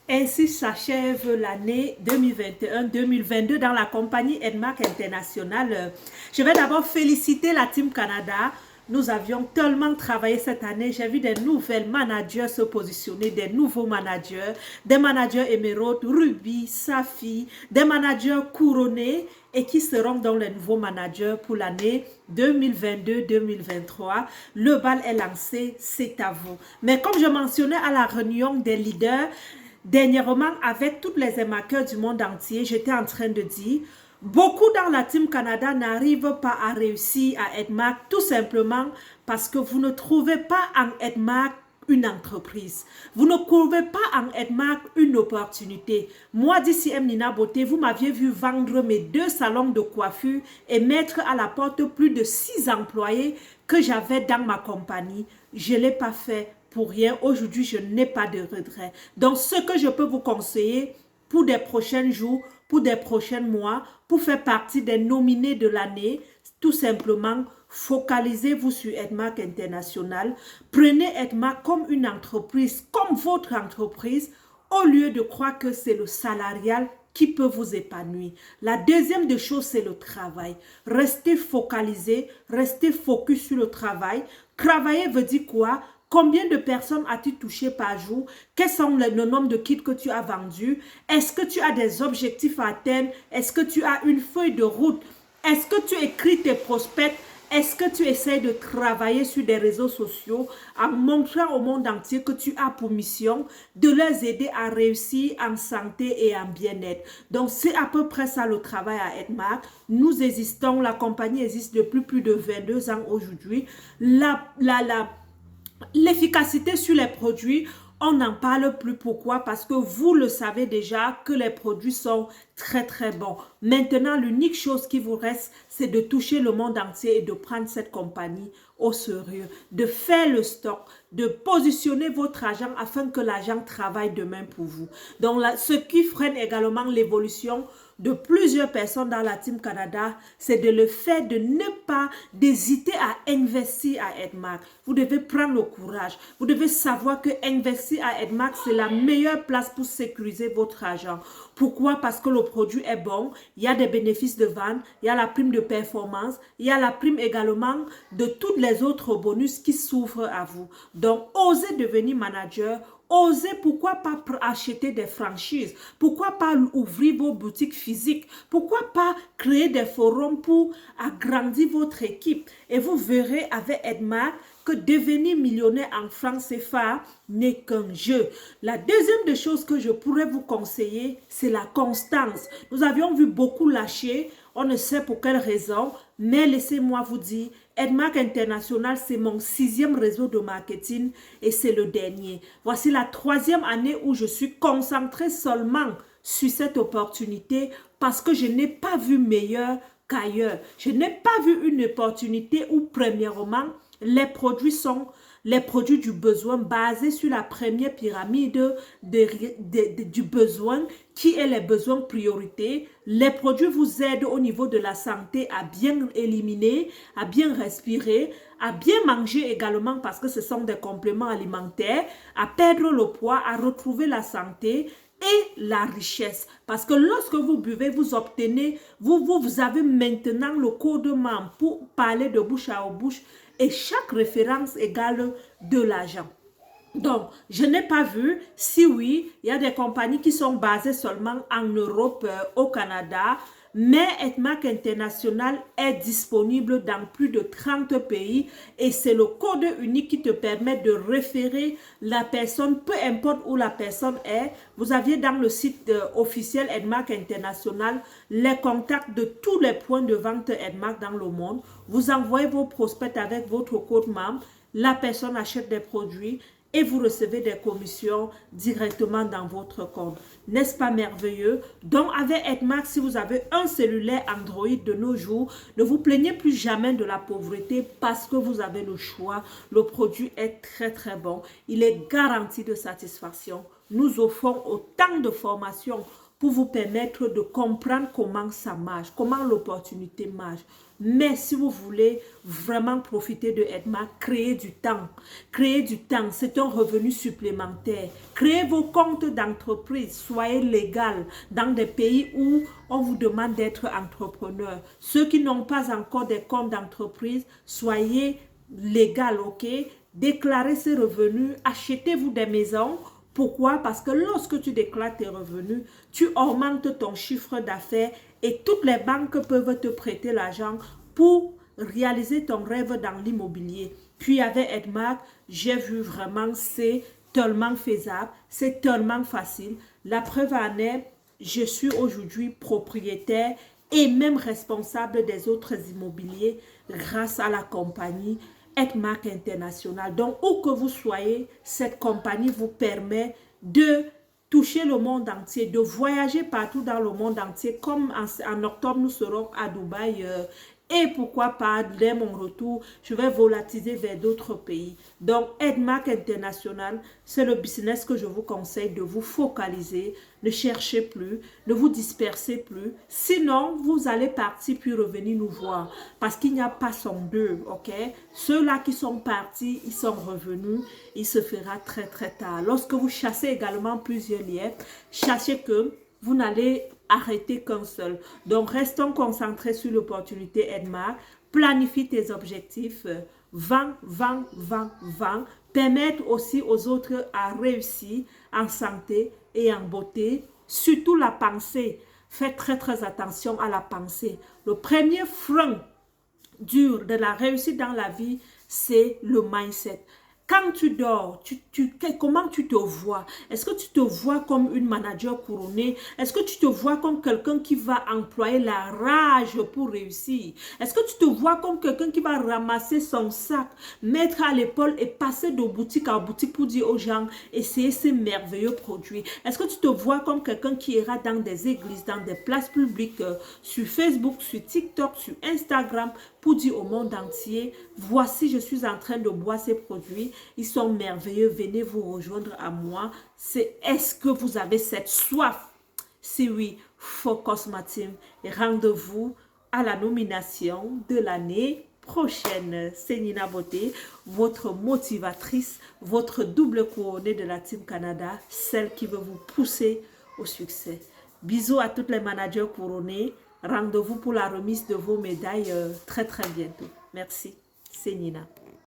Ainsi s'achève l'année 2021-2022 dans la compagnie Edmark International. Je vais d'abord féliciter la Team Canada. Nous avions tellement travaillé cette année. J'ai vu des nouvelles managers se positionner, des nouveaux managers, des managers émeraudes, Ruby, Safi, des managers couronnés et qui seront dans les nouveaux managers pour l'année 2022-2023. Le bal est lancé, c'est à vous. Mais comme je mentionnais à la réunion des leaders, dernièrement, avec toutes les émaqueurs du monde entier, j'étais en train de dire, beaucoup dans la Team Canada n'arrivent pas à réussir à Edmark tout simplement parce que vous ne trouvez pas en Edmark une entreprise. Vous ne trouvez pas en Edmark une opportunité. Moi, d'ici Nina Beauté, vous m'aviez vu vendre mes 2 salons de coiffure et mettre à la porte plus de 6 employés que j'avais dans ma compagnie. Je ne l'ai pas fait pour rien. Aujourd'hui, je n'ai pas de regret. Donc, ce que je peux vous conseiller pour des prochains jours, pour des prochains mois, pour faire partie des nominés de l'année, tout simplement, focalisez-vous sur Edmark International. Prenez Edmark comme une entreprise, comme votre entreprise, au lieu de croire que c'est le salarial qui peut vous épanouir. La deuxième des choses, c'est le travail. Restez focalisé, restez focus sur le travail. Travailler veut dire quoi? Combien de personnes as-tu touché par jour? Quels sont le nombre de kits que tu as vendus? Est-ce que tu as des objectifs à atteindre? Est-ce que tu as une feuille de route? Est-ce que tu écris tes prospects? Est-ce que tu essaies de travailler sur des réseaux sociaux en montrant au monde entier que tu as pour mission de les aider à réussir en santé et en bien-être? Donc, c'est à peu près ça le travail à Edmark. Nous existons, la compagnie existe depuis plus de 22 ans aujourd'hui. L'efficacité sur les produits, on n'en parle plus. Pourquoi? Parce que vous le savez déjà que les produits sont très très bons. Maintenant, l'unique chose qui vous reste, c'est de toucher le monde entier et de prendre cette compagnie au sérieux, de faire le stock, de positionner votre argent afin que l'argent travaille demain pour vous. Donc, ce qui freine également l'évolution de plusieurs personnes dans la Team Canada, c'est de le fait de ne pas d'hésiter à investir à Edmark. Vous devez prendre le courage. Vous devez savoir que investir à Edmark, c'est la meilleure place pour sécuriser votre argent. Pourquoi? Parce que le produit est bon, il y a des bénéfices de vente, il y a la prime de performance, il y a la prime également de tous les autres bonus qui s'ouvrent à vous. Donc, osez devenir manager. Osez, pourquoi pas acheter des franchises? Pourquoi pas ouvrir vos boutiques physiques? Pourquoi pas créer des forums pour agrandir votre équipe? Et vous verrez avec Edmark que devenir millionnaire en francs CFA n'est qu'un jeu. La deuxième des choses que je pourrais vous conseiller, c'est la constance. Nous avions vu beaucoup lâcher, on ne sait pour quelle raison, mais laissez-moi vous dire, Edmark International, c'est mon 6e réseau de marketing et c'est le dernier. Voici la 3e année où je suis concentrée seulement sur cette opportunité parce que je n'ai pas vu meilleur qu'ailleurs. Je n'ai pas vu une opportunité où, premièrement, les produits sont les produits du besoin basés sur la première pyramide du besoin qui est les besoins priorité. Les produits vous aident au niveau de la santé à bien éliminer, à bien respirer, à bien manger également parce que ce sont des compléments alimentaires, à perdre le poids, à retrouver la santé et la richesse. Parce que lorsque vous buvez, vous obtenez, vous avez maintenant le code membre pour parler de bouche à bouche et chaque référence égale de l'argent. Donc, je n'ai pas vu, si oui, il y a des compagnies qui sont basées seulement en Europe, au Canada, mais Edmark International est disponible dans plus de 30 pays et c'est le code unique qui te permet de référer la personne, peu importe où la personne est. Vous aviez dans le site officiel Edmark International les contacts de tous les points de vente Edmark dans le monde. Vous envoyez vos prospects avec votre code membre, la personne achète des produits et vous recevez des commissions directement dans votre compte. N'est-ce pas merveilleux? Donc, avec Edmark, si vous avez un cellulaire Android de nos jours, ne vous plaignez plus jamais de la pauvreté parce que vous avez le choix. Le produit est très, très bon. Il est garanti de satisfaction. Nous offrons autant de formations pour vous permettre de comprendre comment ça marche, comment l'opportunité marche. Mais si vous voulez vraiment profiter de Edmark, créez du temps. Créez du temps, c'est un revenu supplémentaire. Créez vos comptes d'entreprise, soyez légal dans des pays où on vous demande d'être entrepreneur. Ceux qui n'ont pas encore des comptes d'entreprise, soyez légal, ok? Déclarez ces revenus, achetez-vous des maisons. Pourquoi? Parce que lorsque tu déclares tes revenus, tu augmentes ton chiffre d'affaires et toutes les banques peuvent te prêter l'argent pour réaliser ton rêve dans l'immobilier. Puis avec Edmark, j'ai vu vraiment c'est tellement faisable, c'est tellement facile. La preuve en est, je suis aujourd'hui propriétaire et même responsable des autres immobiliers grâce à la compagnie Edmark International. Donc, où que vous soyez, cette compagnie vous permet de toucher le monde entier, de voyager partout dans le monde entier. Comme en octobre, nous serons à Dubaï. Et pourquoi pas, dès mon retour, je vais volatiser vers d'autres pays. Donc, Edmark International, c'est le business que je vous conseille de vous focaliser. Ne cherchez plus, ne vous dispersez plus. Sinon, vous allez partir puis revenir nous voir. Parce qu'il n'y a pas son deux, ok? Ceux-là qui sont partis, ils sont revenus. Il se fera très très tard. Lorsque vous chassez également plusieurs lièvres, sachez que vous n'allez arrêter qu'un seul. Donc, restons concentrés sur l'opportunité Edmark. Planifie tes objectifs. Vends, vends, vends, vends. Permettre aussi aux autres à réussir en santé et en beauté. Surtout la pensée. Faites très, très attention à la pensée. Le premier frein dur de la réussite dans la vie, c'est le mindset. Quand tu dors, comment tu te vois? Est-ce que tu te vois comme une manager couronnée? Est-ce que tu te vois comme quelqu'un qui va employer la rage pour réussir? Est-ce que tu te vois comme quelqu'un qui va ramasser son sac, mettre à l'épaule et passer de boutique en boutique pour dire aux gens, essayez ces merveilleux produits? Est-ce que tu te vois comme quelqu'un qui ira dans des églises, dans des places publiques, sur Facebook, sur TikTok, sur Instagram, pour dire au monde entier, voici, je suis en train de boire ces produits, ils sont merveilleux, venez vous rejoindre à moi. Est-ce que vous avez cette soif? Si oui, Focus Ma Team et rendez-vous à la nomination de l'année prochaine. C'est Nina Beauté, votre motivatrice, votre double couronnée de la Team Canada, celle qui veut vous pousser au succès. Bisous à toutes les managers couronnés. Rendez-vous pour la remise de vos médailles très très bientôt. Merci. C'est Nina.